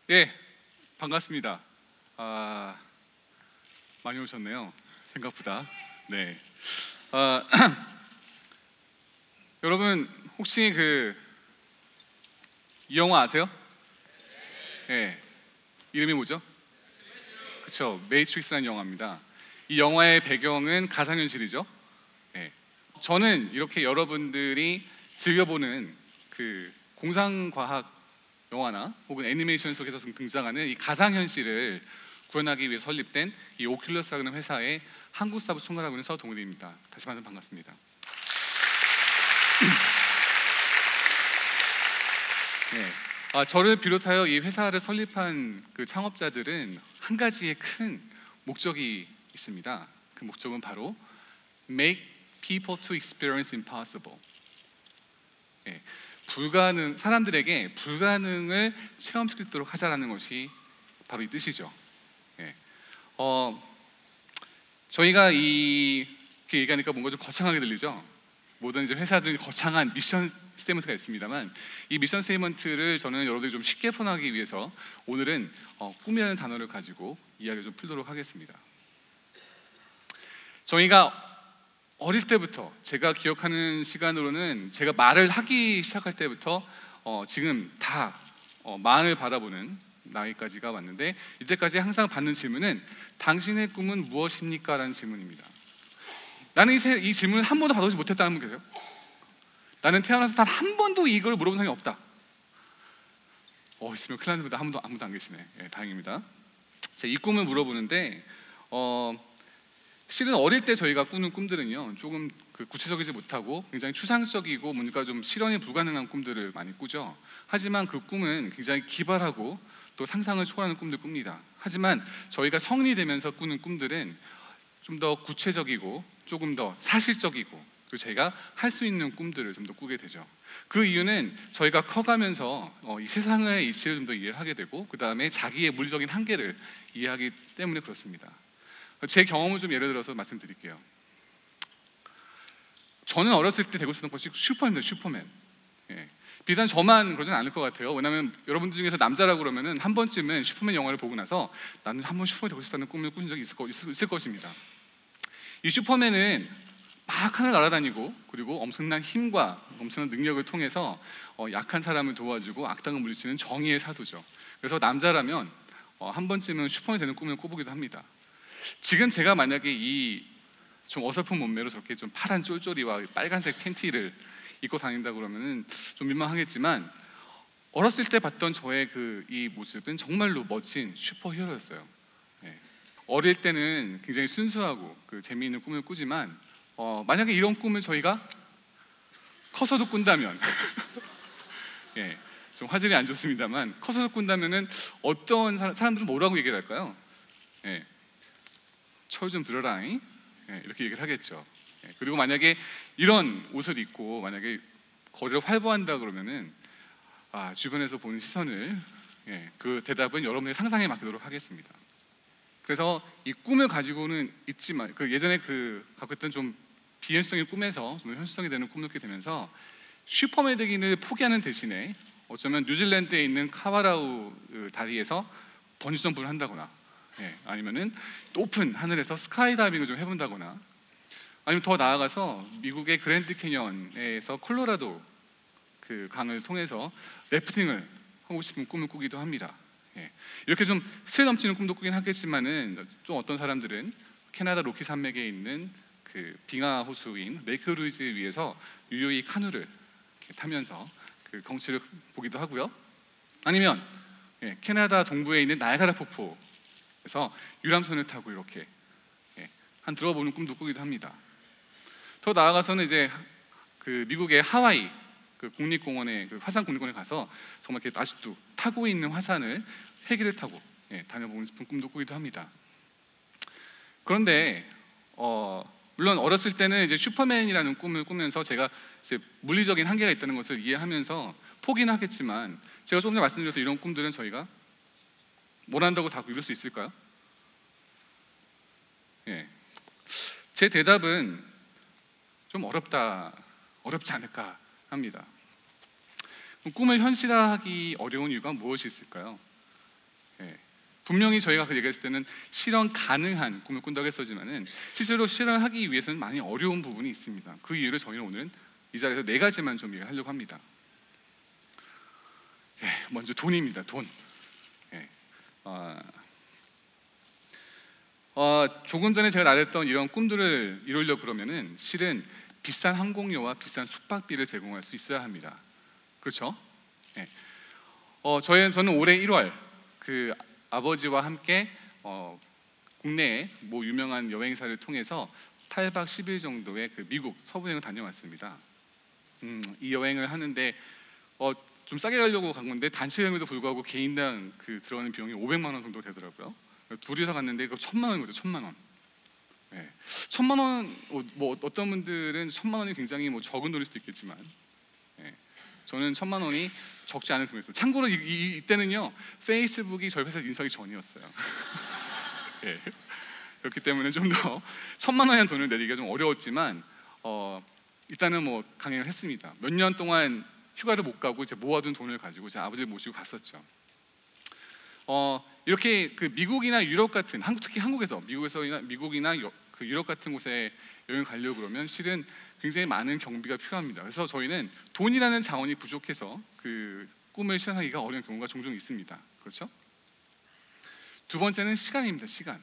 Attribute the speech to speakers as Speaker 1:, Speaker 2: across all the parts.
Speaker 1: 예, 반갑습니다. 많이 오셨네요. 생각보다. 네. 아, 여러분 혹시 이 영화 아세요? 예. 이름이 뭐죠? 그쵸. 매트릭스라는 영화입니다. 이 영화의 배경은 가상현실이죠. 예. 저는 이렇게 여러분들이 즐겨보는 공상과학 영화나 혹은 애니메이션 속에서 등장하는 이 가상현실을 구현하기 위해 설립된 이 오큘러스라는 회사의 한국 사부 총괄하고 있는 서동훈입니다. 다시 만나 반갑습니다. 네. 저를 비롯하여 이 회사를 설립한 창업자들은 한 가지의 큰 목적이 있습니다. 그 목적은 바로 Make people to experience impossible. 네. 사람들에게 불가능을 체험시키도록 하자라는 것이 바로 이 뜻이죠. 예. 저희가 이렇게 얘기하니까 뭔가 좀 거창하게 들리죠. 모든 이제 회사들이 거창한 미션 스테이트먼트가 있습니다만, 이 미션 스테이트먼트를 저는 여러분들이 좀 쉽게 표현하기 위해서 오늘은 꿈이라는 단어를 가지고 이야기를 좀 풀도록 하겠습니다. 저희가 어릴 때부터, 제가 기억하는 시간으로는 제가 말을 하기 시작할 때부터 지금 다 마흔을 바라보는 나이까지가 왔는데, 이때까지 항상 받는 질문은 당신의 꿈은 무엇입니까? 라는 질문입니다. 나는 이 질문을 한 번도 받아보지 못했다는 분 계세요? 나는 태어나서 단 한 번도 이걸 물어본 사람이 없다. 있으면 큰일 나는 분들 아무도 안 계시네. 예, 다행입니다. 자, 이 꿈을 물어보는데 실은 어릴 때 저희가 꾸는 꿈들은요, 조금 구체적이지 못하고 굉장히 추상적이고 뭔가 좀 실현이 불가능한 꿈들을 많이 꾸죠. 하지만 그 꿈은 굉장히 기발하고 또 상상을 초월하는 꿈들 꿉니다. 하지만 저희가 성인이 되면서 꾸는 꿈들은 좀 더 구체적이고 조금 더 사실적이고, 그리고 제가 할 수 있는 꿈들을 좀 더 꾸게 되죠. 그 이유는 저희가 커가면서 이 세상의 이치를 좀 더 이해를 하게 되고, 그 다음에 자기의 물리적인 한계를 이해하기 때문에 그렇습니다. 제 경험을 좀 예를 들어서 말씀드릴게요. 저는 어렸을 때 되고 싶었던 것이 슈퍼맨입니다. 슈퍼맨. 예. 비단 저만 그러지는 않을 것 같아요. 왜냐하면 여러분들 중에서 남자라고 그러면은 한 번쯤은 슈퍼맨 영화를 보고 나서 나는 한 번 슈퍼맨 되고 싶다는 꿈을 꾼 적이 있을 것입니다. 이 슈퍼맨은 막 하늘 날아다니고, 그리고 엄청난 힘과 엄청난 능력을 통해서 약한 사람을 도와주고 악당을 물리치는 정의의 사도죠. 그래서 남자라면 한 번쯤은 슈퍼맨 되는 꿈을 꿔보기도 합니다. 지금 제가 만약에 이 좀 어설픈 몸매로 저렇게 좀 파란 쫄쫄이와 빨간색 팬티를 입고 다닌다 그러면은 좀 민망하겠지만, 어렸을 때 봤던 저의 이 모습은 정말로 멋진 슈퍼히어로였어요. 예. 어릴 때는 굉장히 순수하고 재미있는 꿈을 꾸지만 만약에 이런 꿈을 저희가 커서도 꾼다면 예, 좀 화질이 안 좋습니다만 커서도 꾼다면은 어떤 사람들은 뭐라고 얘기를 할까요? 예. 철 좀 들어라, 예, 이렇게 얘기를 하겠죠. 예, 그리고 만약에 이런 옷을 입고 만약에 거리를 활보한다 그러면은 주변에서 보는 시선을, 그 대답은 여러분의 상상에 맡기도록 하겠습니다. 그래서 이 꿈을 가지고는 있지만 예전에 갖고 있던 좀 비현실적인 꿈에서 좀 현실성이 되는 꿈을 꾸게 되면서 슈퍼맨 되기를 포기하는 대신에 어쩌면 뉴질랜드에 있는 카와라우 다리에서 번지점프를 한다거나, 아니면은 높은 하늘에서 스카이다이빙을 좀 해본다거나, 아니면 더 나아가서 미국의 그랜드 캐년에서 콜로라도 강을 통해서 래프팅을 하고 싶은 꿈을 꾸기도 합니다. 이렇게 좀 스릴 넘치는 꿈도 꾸긴 하겠지만은, 좀 어떤 사람들은 캐나다 로키 산맥에 있는 빙하 호수인 레이크 루이즈 위에서 유유히 카누를 타면서 경치를 보기도 하고요. 아니면 캐나다 동부에 있는 나야가라 폭포에서 유람선을 타고 이렇게 한 들어보는 꿈도 꾸기도 합니다. 더 나아가서는 이제 미국의 하와이 국립공원에 화산 국립공원에 가서 정말 이렇게 아직도 타고 있는 화산을 헬기를 타고 다녀보고 싶은 꿈도 꾸기도 합니다. 그런데 물론 어렸을 때는 이제 슈퍼맨이라는 꿈을 꾸면서 제가 이제 물리적인 한계가 있다는 것을 이해하면서 포기는 하겠지만, 제가 조금 전에 말씀드렸던 이런 꿈들은 저희가 뭘 한다고 다 이룰 수 있을까요? 제 대답은 좀 어렵지 않을까 합니다. 꿈을 현실화하기 어려운 이유가 무엇이 있을까요? 분명히 저희가 그 얘기했을 때는 실현 가능한 꿈을 꾼다고 했었지만은 실제로 실현하기 위해서는 많이 어려운 부분이 있습니다. 그 이유를 저희는 오늘은 이 자리에서 4가지만 좀 얘기하려고 합니다. 먼저 돈입니다. 돈. 조금 전에 제가 말했던 이런 꿈들을 이루려고 그러면은 실은 비싼 항공료와 비싼 숙박비를 제공할 수 있어야 합니다. 그렇죠? 저는 올해 1월 그 아버지와 함께 국내에 뭐 유명한 여행사를 통해서 8박 10일 정도의 그 미국 서부 여행을 다녀왔습니다. 이 여행을 하는데 좀 싸게 가려고 간 건데 단체 여행에도 불구하고 개인당 그 들어가는 비용이 500만 원 정도 되더라고요. 둘이서 갔는데 그 1,000만 원인 거죠. 1,000만 원. 1,000만 원, 뭐 어떤 분들은 1,000만 원이 굉장히 뭐 적은 돈일 수도 있겠지만, 저는 1,000만 원이 적지 않은 돈이었습니다. 참고로 이때는요 페이스북이 저희 회사 인수하기 전이었어요. 그렇기 때문에 좀 더 1,000만 원이라는 돈을 내기가 좀 어려웠지만 일단은 뭐 강행을 했습니다. 몇 년 동안 휴가를 못 가고 이제 모아둔 돈을 가지고 제 아버지를 모시고 갔었죠. 이렇게 그 미국이나 유럽 같은 특히 한국에서 미국이나 그 유럽 같은 곳에 여행 가려고 그러면 실은 굉장히 많은 경비가 필요합니다. 그래서 저희는 돈이라는 자원이 부족해서 그 꿈을 실현하기가 어려운 경우가 종종 있습니다. 그렇죠? 두 번째는 시간입니다. 시간.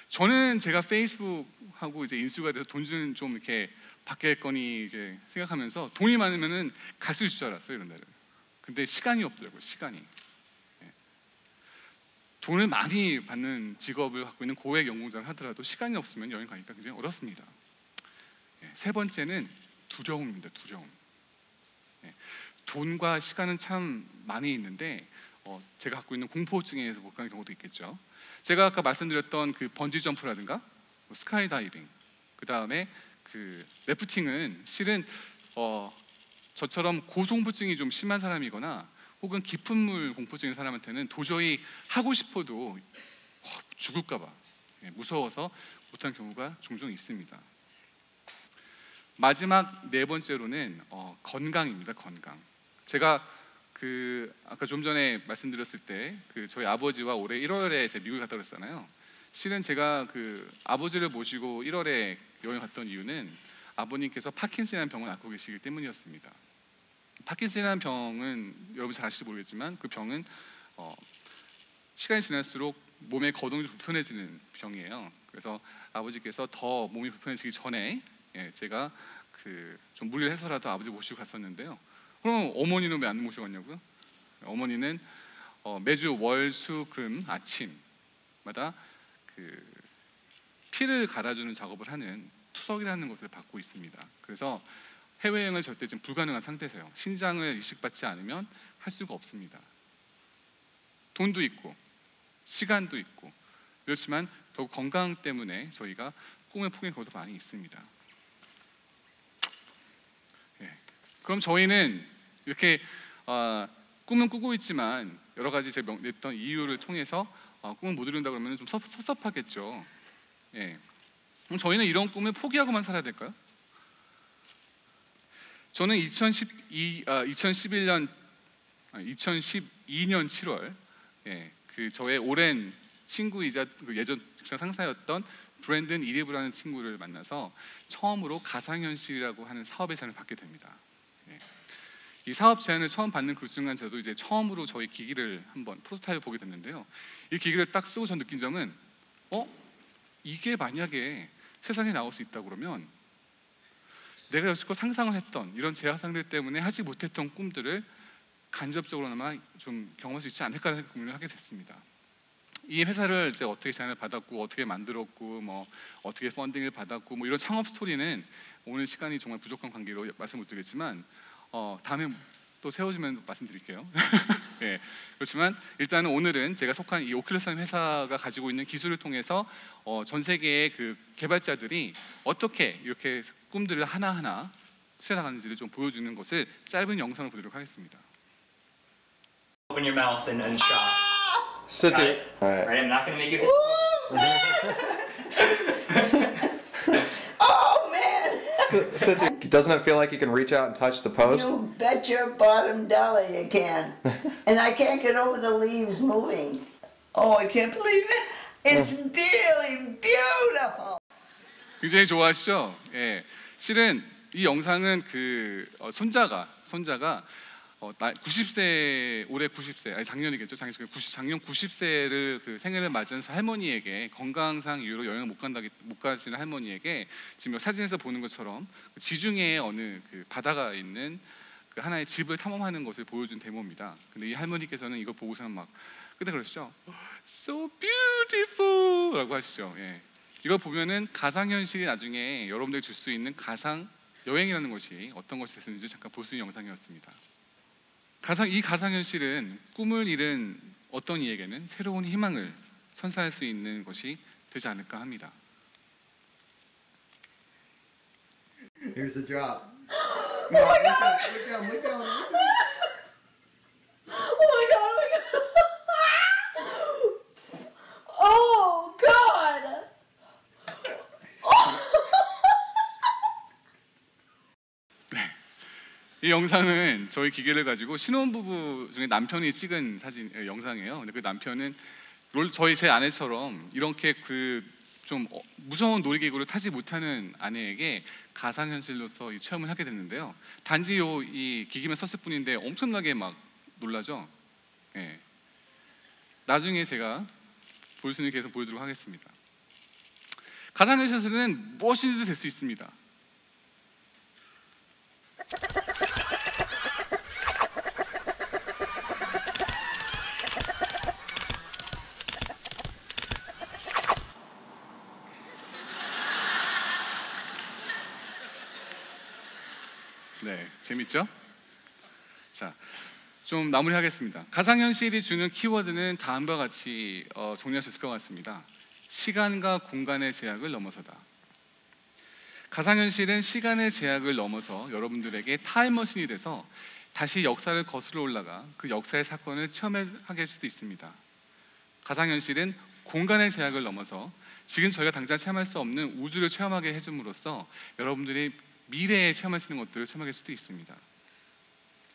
Speaker 1: 저는 제가 페이스북하고 이제 인수가 돼서 돈 좀 이렇게 받겠거니 이제 생각하면서 돈이 많으면은 갈 수 있을 줄 알았어요, 이런 데를. 근데 시간이 없더라고요. 시간이. 돈을 많이 받는 직업을 갖고 있는 고액 연봉자를 하더라도 시간이 없으면 여행 가기가 굉장히 어렵습니다. 세 번째는 두려움입니다. 두려움. 돈과 시간은 참 많이 있는데 제가 갖고 있는 공포증에 의해서 못 가는 경우도 있겠죠. 제가 아까 말씀드렸던 그 번지 점프라든가 스카이 다이빙, 그 다음에 그 래프팅은 실은 저처럼 고소공포증이 좀 심한 사람이거나 혹은 깊은 물 공포증인 사람한테는 도저히 하고 싶어도 죽을까봐 무서워서 못하는 경우가 종종 있습니다. 마지막 4번째로는 건강입니다. 건강. 제가 그 아까 좀 전에 말씀드렸을 때 그 저희 아버지와 올해 1월에 제 미국에 갔다 그랬잖아요. 실은 제가 그 아버지를 모시고 1월에 여행 갔던 이유는 아버님께서 파킨슨이라는 병을 앓고 계시기 때문이었습니다. 파킨슨이라는 병은 여러분 잘 아실지 모르겠지만 그 병은 시간이 지날수록 몸의 거동이 불편해지는 병이에요. 그래서 아버지께서 더 몸이 불편해지기 전에 제가 그 좀 무리를 해서라도 아버지 모시고 갔었는데요. 그럼 어머니는 왜 안 모시고 갔냐고요? 어머니는 매주 월, 수, 금 아침마다 그 피를 갈아주는 작업을 하는 투석이라는 것을 받고 있습니다. 그래서 해외여행은 절대 지금 불가능한 상태세요. 신장을 이식받지 않으면 할 수가 없습니다. 돈도 있고 시간도 있고 그렇지만 결국 건강 때문에 저희가 꿈을 포기한 경우도 많이 있습니다. 그럼 저희는 이렇게 꿈은 꾸고 있지만 여러 가지 제가 냈던 이유를 통해서 꿈을 못 이룬다 그러면 좀 섭섭하겠죠. 그럼 저희는 이런 꿈을 포기하고만 살아야 될까요? 저는 2012년 7월 그 저의 오랜 친구이자 그 예전 직장 상사였던 브랜든 이리브라는 친구를 만나서 처음으로 가상현실이라고 하는 사업의 제안을 받게 됩니다. 이 사업 제안을 처음 받는 그 순간 저도 이제 처음으로 저희 기기를 한번 프로토타입을 보게 됐는데요. 이 기기를 딱 쓰고 전 느낀 점은 이게 만약에 세상에 나올 수 있다고 그러면 내가 여태껏 상상을 했던 이런 제약상들 때문에 하지 못했던 꿈들을 간접적으로나마 좀 경험할 수 있지 않을까라는 고민을 하게 됐습니다. 이 회사를 이제 어떻게 제안을 받았고 어떻게 만들었고 뭐 어떻게 펀딩을 받았고 뭐 이런 창업 스토리는 오늘 시간이 정말 부족한 관계로 말씀 못 드리겠지만 다음에 또 세워주면 말씀드릴게요. 그렇지만 일단은 오늘은 제가 속한 이 오큘러스라는 회사가 가지고 있는 기술을 통해서 전 세계의 그 개발자들이 어떻게 이렇게 꿈들을 하나하나 실현하는지를 좀 보여주는 것을 짧은 영상을 보도록 하겠습니다.
Speaker 2: Open your mouth and shout.
Speaker 3: Sit
Speaker 2: Got
Speaker 3: it.
Speaker 2: it?
Speaker 3: All right.
Speaker 2: All right, I'm not gonna make you.
Speaker 4: Oh man!
Speaker 3: Sit it. Doesn't it feel like you can reach out and touch the post?
Speaker 4: You bet your bottom dollar you can. And I can't get over the leaves moving. Oh, I can't believe it. It's really beautiful.
Speaker 1: 굉장히 좋아하시죠? 예. 실은 이 영상은 그 손자가 90세 올해 90세 아니 작년이겠죠. 작년 90세를 그 생일을 맞은 할머니에게 건강상 이유로 여행을 못 가시는 할머니에게 지금 사진에서 보는 것처럼 지중해에 어느 그 바다가 있는 그 하나의 집을 탐험하는 것을 보여준 데모입니다. 근데 이 할머니께서는 이거 보고서는 막 그때 그러시죠. So beautiful라고 하시죠. 예. 이걸 보면은 가상현실이 나중에 여러분들이 줄 수 있는 가상 여행이라는 것이 어떤 것이 됐는지 잠깐 볼 수 있는 영상이었습니다. 이 가상현실은 꿈을 잃은 어떤 이에게는 새로운 희망을 선사할 수 있는 것이 되지 않을까 합니다.
Speaker 4: Here's the drop.
Speaker 5: Oh my god! Oh god!
Speaker 1: 이 영상은 저희 기계를 가지고 신혼부부 중에 남편이 찍은 사진 영상이에요. 근데 그 남편은 제 아내처럼 이렇게 그 좀 무서운 놀이기구를 타지 못하는 아내에게 가상현실로서 이 체험을 하게 됐는데요. 단지 이 기기만 썼을 뿐인데 엄청나게 막 놀라죠. 예. 나중에 제가 볼 수 있는 계속 보여드리도록 하겠습니다. 가상현실은 무엇이든지 될 수 있습니다. 네, 재밌죠? 자, 좀 마무리하겠습니다. 가상현실이 주는 키워드는 다음과 같이 정리할 수 있을 것 같습니다. 시간과 공간의 제약을 넘어서다. 가상현실은 시간의 제약을 넘어서 여러분들에게 타임머신이 돼서 다시 역사를 거슬러 올라가 그 역사의 사건을 체험하게 할 수도 있습니다. 가상현실은 공간의 제약을 넘어서 지금 저희가 당장 체험할 수 없는 우주를 체험하게 해줌으로써 여러분들이 미래에 체험할 수 있는 것들을 체험할 수도 있습니다.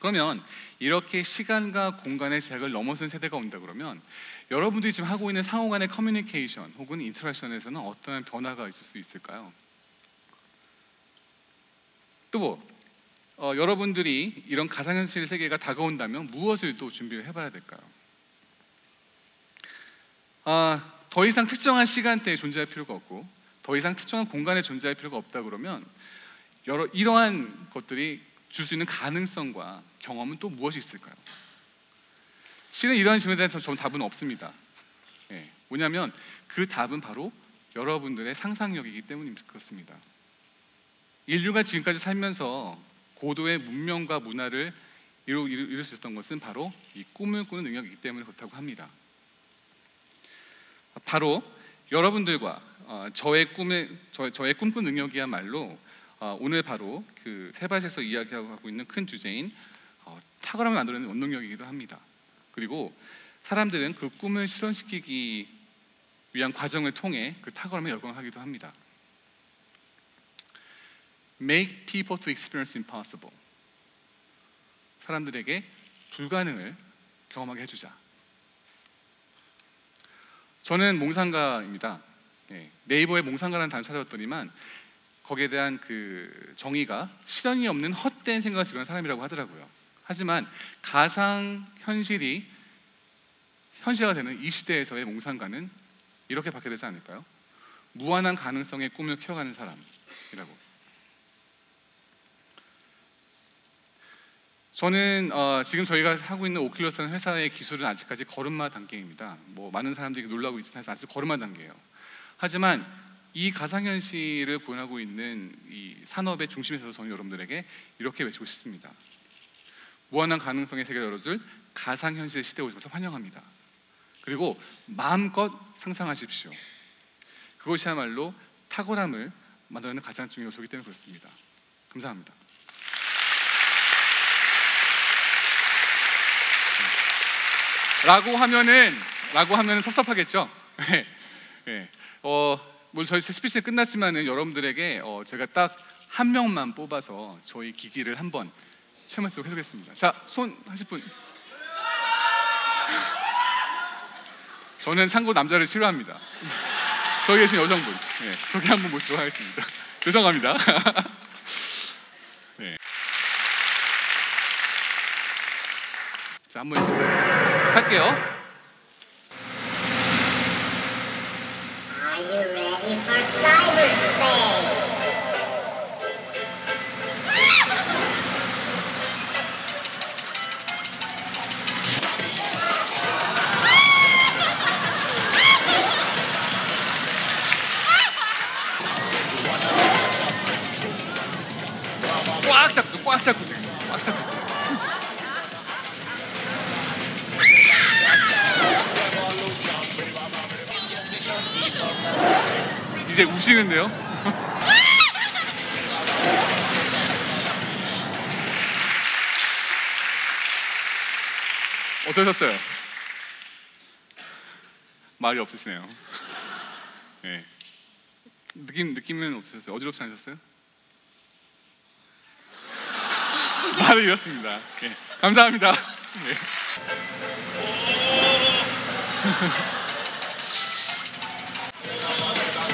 Speaker 1: 그러면 이렇게 시간과 공간의 제약을 넘어선 세대가 온다 그러면 여러분들이 지금 하고 있는 상호 간의 커뮤니케이션 혹은 인터랙션에서는 어떤 변화가 있을 수 있을까요? 또 여러분들이 이런 가상현실 세계가 다가온다면 무엇을 또 준비를 해봐야 될까요? 더 이상 특정한 시간대에 존재할 필요가 없고 더 이상 특정한 공간에 존재할 필요가 없다 그러면 이러한 것들이 줄 수 있는 가능성과 경험은 또 무엇이 있을까요? 실은 이러한 질문에 대한 저는 답은 없습니다. 예, 뭐냐면 그 답은 바로 여러분들의 상상력이기 때문에 그렇습니다. 인류가 지금까지 살면서 고도의 문명과 문화를 이룰 수 있었던 것은 바로 이 꿈을 꾸는 능력이기 때문에 그렇다고 합니다. 바로 여러분들과 저의 꿈꾸는 능력이야말로 오늘 바로 그 세바시에서 이야기하고 있는 큰 주제인 탁월함을 만들어내는 원동력이기도 합니다. 그리고 사람들은 그 꿈을 실현시키기 위한 과정을 통해 그 탁월함에 열광하기도 합니다. Make people to experience impossible. 사람들에게 불가능을 경험하게 해주자. 저는 몽상가입니다. 네이버에 몽상가라는 단어를 찾아봤더니만 거기에 대한 그 정의가 실현이 없는 헛된 생각을 지르는 사람이라고 하더라고요. 하지만 가상 현실이 현실화 되는 이 시대에서의 몽상가는 이렇게 받게 되지 않을까요? 무한한 가능성의 꿈을 키워가는 사람이라고. 저는 지금 저희가 하고 있는 오큘러스라는 회사의 기술은 아직까지 걸음마 단계입니다. 뭐 많은 사람들이 놀라고 있지만 아직 걸음마 단계예요. 하지만 이 가상현실을 구현하고 있는 이 산업의 중심에 서서 저는 여러분들에게 이렇게 외치고 싶습니다. 무한한 가능성의 세계를 열어줄 가상현실 시대에 오셔서 환영합니다. 그리고 마음껏 상상하십시오. 그것이야말로 탁월함을 만들어내는 가장 중요한 요소이기 때문에 그렇습니다. 감사합니다. 라고 하면은 섭섭하겠죠. 네. 뭐 저희 스피치는 끝났지만은 여러분들에게 제가 딱 한 명만 뽑아서 저희 기기를 한번 체험하도록 해보겠습니다. 자, 손 하실 분. 저는 참고 남자를 싫어합니다. 저기 계신 여성분, 네, 저기 한번 모시도록 하겠습니다. 죄송합니다. 네. 자, 한번 할게요.
Speaker 6: Are you ready for cyberspace?
Speaker 1: 꽉 잡고 지금 꽉 잡고. 이제 우시는데요? 어떠셨어요? 말이 없으시네요. 네. 느낌은 어떠셨어요? 어지럽지 않으셨어요? 말을 잃었습니다. 네. 감사합니다. 네.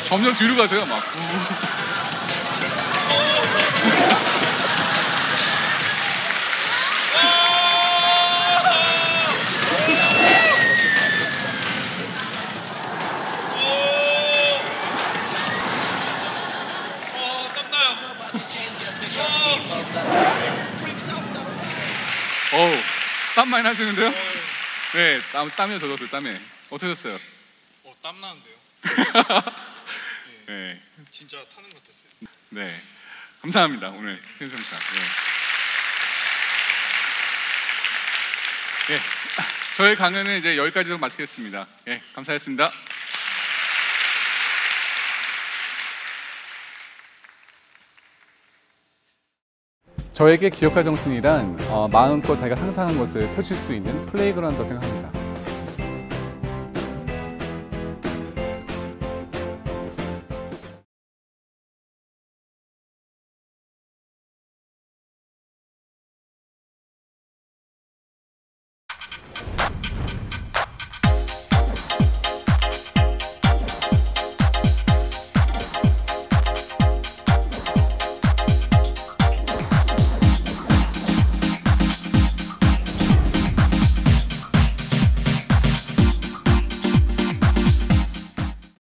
Speaker 1: 점점 뒤로 가세요, 막. 어우, 땀 많이 나시는데요? 네, 땀에 젖었어요, 땀에. 어떠셨어요?
Speaker 7: 땀 나는데요.
Speaker 1: 네.
Speaker 7: 진짜 타는 것 같았어요.
Speaker 1: 네, 감사합니다. 오늘 현성차. 네. 네, 저의 강연은 이제 여기까지로 마치겠습니다. 네, 감사했습니다. 저에게 기억할 정신이란 마음껏 자기가 상상한 것을 펼칠 수 있는 플레이그라운드라고 생각합니다.